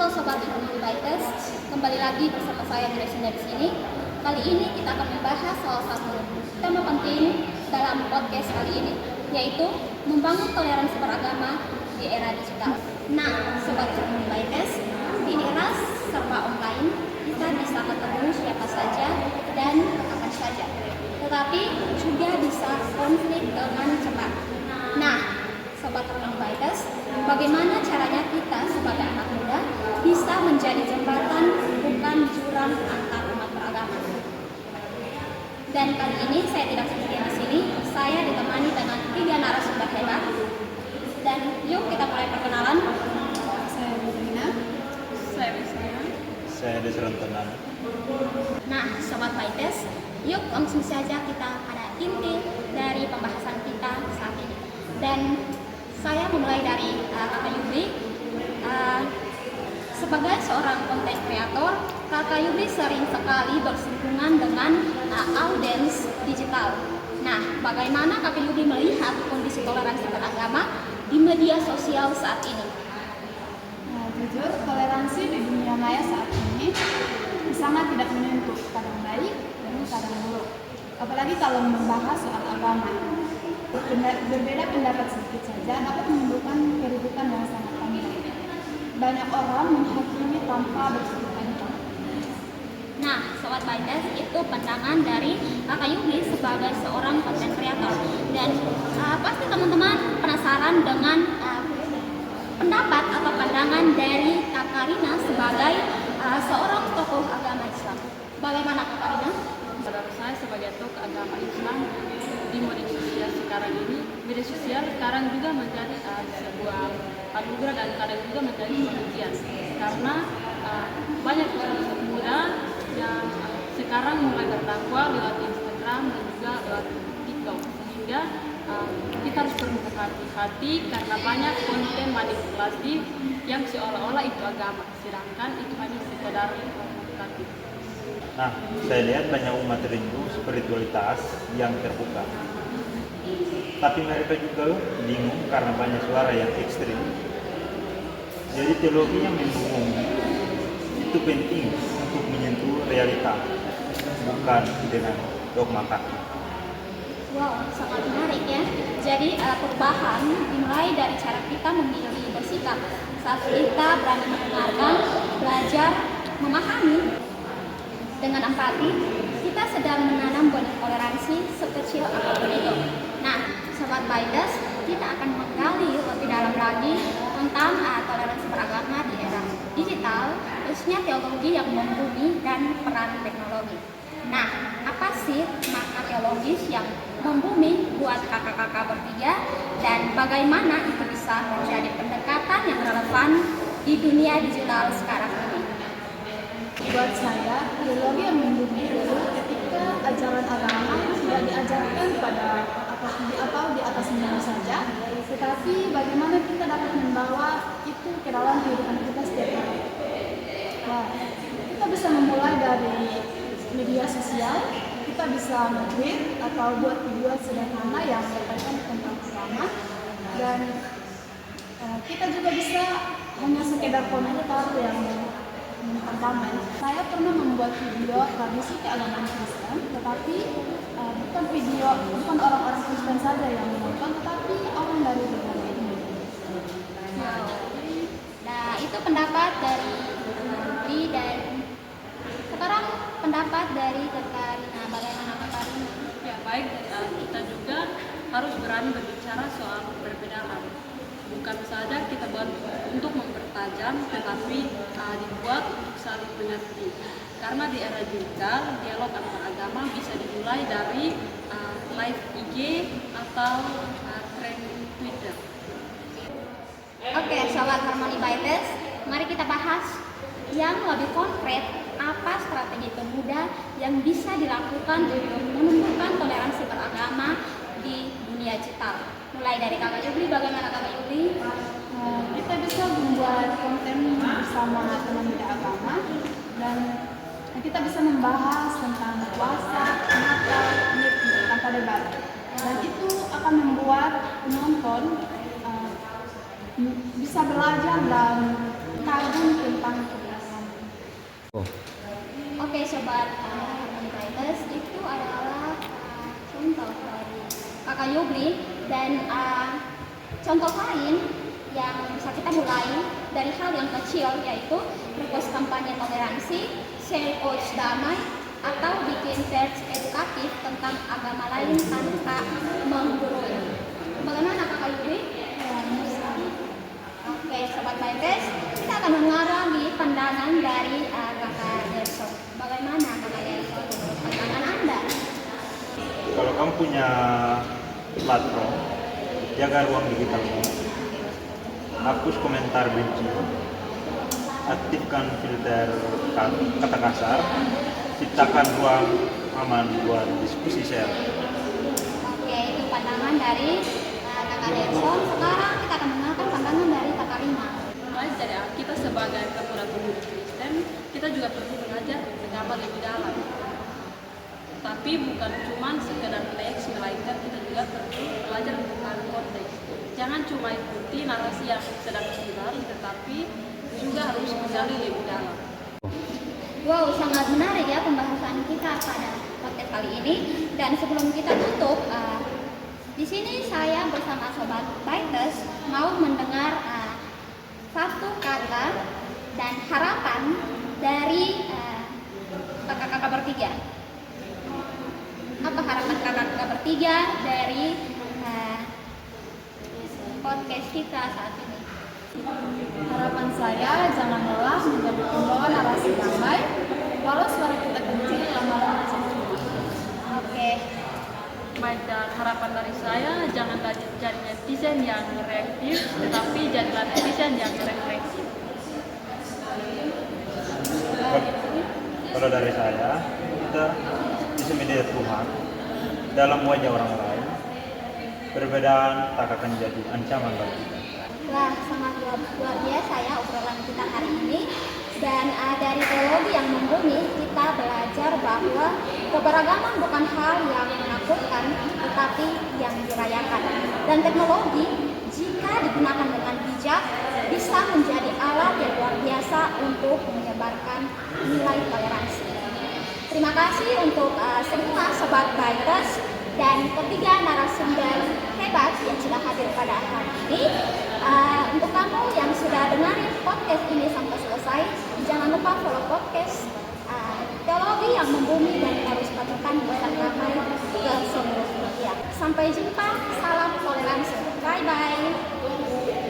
Halo Sobat Harmony Bikers, kembali lagi bersama saya Gracia di sini. Kali ini kita akan membahas salah satu tema penting dalam podcast kali ini, yaitu membangun toleransi beragama di era digital. Nah, Sobat Harmony Bikers, di era serba online, kita bisa ketemu siapa saja dan kapan saja, tetapi juga bisa konflik dengan cepat. Nah, Sobat Harmony Bikers, bagaimana caranya kita sebagai anak muda bisa menjadi jembatan, bukan jurang antar umat beragama? Dan kali ini saya tidak sendirian di sini, saya ditemani dengan 3 narasumber hebat. Dan yuk kita mulai perkenalan. Saya Rina. Saya Wisnu. Saya Desrontonan. Nah, Sobat Bikers, yuk langsung saja kita pada inti dari pembahasan kita saat ini. Dan saya memulai dari Kakak Yubri. Sebagai seorang content creator, Kakak Yubri sering sekali bersinggungan dengan audiens digital. Nah, bagaimana Kakak Yubri melihat kondisi toleransi beragama di media sosial saat ini? Nah, jujur, toleransi di dunia maya saat ini sangat tidak menentu, kadang baik dan kadang buruk. Apalagi kalau membahas soal agama. Berbeda pendapat sedikit saja dapat menimbulkan keributan yang sangat panjang. Banyak orang menghakimi tanpa berpikir. Nah, Sobat Bikers, itu pandangan dari Kakak Yubri sebagai seorang content creator. Dan pasti teman-teman penasaran dengan pendapat atau pandangan dari Kakak Rina sebagai seorang tokoh agama Islam. Bagaimana Kakak Rina? Menurut saya sebagai tokoh agama Islam di media sosial sekarang ini, media sosial sekarang juga menjadi sebuah anugerah dan kadang juga menjadi ujian, karena banyak orang muda yang sekarang mulai berdakwah lewat Instagram dan juga lewat TikTok, sehingga kita harus perlu berhati-hati karena banyak konten manipulasi yang seolah-olah itu agama, sedangkan itu hanya sekedar provokatif. Nah, saya lihat banyak umat rindu spiritualitas yang terbuka. Tapi mereka juga bingung karena banyak suara yang ekstrim. Jadi teologi yang membumi itu penting untuk menyentuh realita, bukan dengan dogma kaki. Wow, sangat menarik ya. Jadi perubahan dimulai dari cara kita memilih bersikap. Saat kita berani mendengarkan, belajar, memahami dengan empati, kita sedang menanam benih toleransi sekecil apapun itu. Nah, Sobat Bikers, kita akan menggali lebih dalam lagi tentang toleransi beragama di era digital, khususnya teologi yang membumi dan peran teknologi. Nah, apa sih makna teologis yang membumi buat kakak-kakak bertiga, dan bagaimana itu bisa menjadi pendekatan yang relevan di dunia digital sekarang ini? Buat saya, teologi yang membumi dulu ketika ajaran agama sudah diajarkan pada di atas dunia saja, tetapi bagaimana kita dapat membawa itu ke dalam kehidupan kita setiap hari. Nah, kita bisa memulai dari media sosial, kita bisa nge-tweet atau buat video sederhana yang berkaitan tentang agama, dan kita juga bisa hanya sekedar komentar yang pertama. Saya pernah membuat video tradisi keagamaan Kristen, tetapi bukan orang-orang Kristen saja yang menonton, tetapi orang dari berbagai Indonesia. Nah, itu pendapat dari Yubri, dan sekarang pendapat dari Kakak Rina. Bagaimana Kakak Rina? Ya baik, kita juga harus berani berbicara soal perbedaan. Bukan saja kita buat untuk mempertajam, tetapi dibuat untuk saling mengerti. Karena di era digital, dialog antar agama bisa dimulai dari live IG atau tren Twitter. Oke, Sobat Harmony Bikers, mari kita bahas yang lebih konkret, apa strategi pemuda yang bisa dilakukan untuk menumbuhkan toleransi beragama di dunia digital. Mulai dari Kakak Yubri, bagaimana Kakak Yubri? Kita bisa membuat konten bersama teman beda agama, dan kita bisa membahas tentang puasa, Natal, Nyepi tanpa debat, dan itu akan membuat penonton bisa belajar dan kagum tentang Kakak Yubli. Dan contoh lain yang bisa kita mulai dari hal yang kecil, yaitu request kampanye toleransi, share quotes damai, atau bikin page edukatif tentang agama lain tanpa menggurui. Bagaimana Kakak Yubli? Oke, Sobat Baites, kita akan mengarah di pandangan dari Kakak Derso. Bagaimana Kakak Derso menurut pandangan Anda? Kalau kamu punya platform, jaga ruang digitalmu, hapus komentar benci, aktifkan filter kata kasar, ciptakan ruang aman buat diskusi share. Oke, itu pandangan dari Kakak Derson. Sekarang kita akan mendengarkan pandangan dari Kakak Lima. Mulai dari kita sebagai pemuda Kristen, kita juga perlu belajar agama lebih dalam. Tapi bukan cuma sekedar teks, melainkan kita juga perlu belajar tentang konteks. Jangan cuma ikuti narasi yang sedang viral, tetapi juga harus menggali lebih dalam. Wow, sangat menarik ya pembahasan kita pada podcast kali ini. Dan sebelum kita tutup, di sini saya bersama Sobat Baites mau mendengar satu kata dan harapan dari kakak-kakak bertiga. Apa harapan kakak-kakak bertiga dari podcast kita saat ini? Harapan saya jangan lelah menjadi pembawa narasi damai, walau suara kita kecil lama-lama cuma. Oke, Baik, dan harapan dari saya, jangan jadi netizen yang reaktif, tetapi jadilah netizen yang refleksif. Kalau dari saya, kita bisa melihat Tuhan dalam wajah orang lain. Perbedaan tak akan jadi ancaman bagi kita. wah sangat luar biasa ya obrolan kita hari ini. Dan dari teologi yang membumi, kita belajar bahwa keberagaman bukan hal yang menakutkan, tetapi yang dirayakan. Dan teknologi, jika digunakan dengan bijak, bisa menjadi alat yang luar biasa untuk menyebarkan nilai toleransi. Terima kasih untuk semua Sobat Baites dan ketiga narasumber hebat yang sudah hadir pada hari ini. Untuk kamu yang sudah dengarin podcast ini sampai selesai, jangan lupa follow podcast Teologi yang Membumi dan terus bagikan pesan damai ke seluruh dunia. Sampai jumpa, salam toleransi. Bye bye.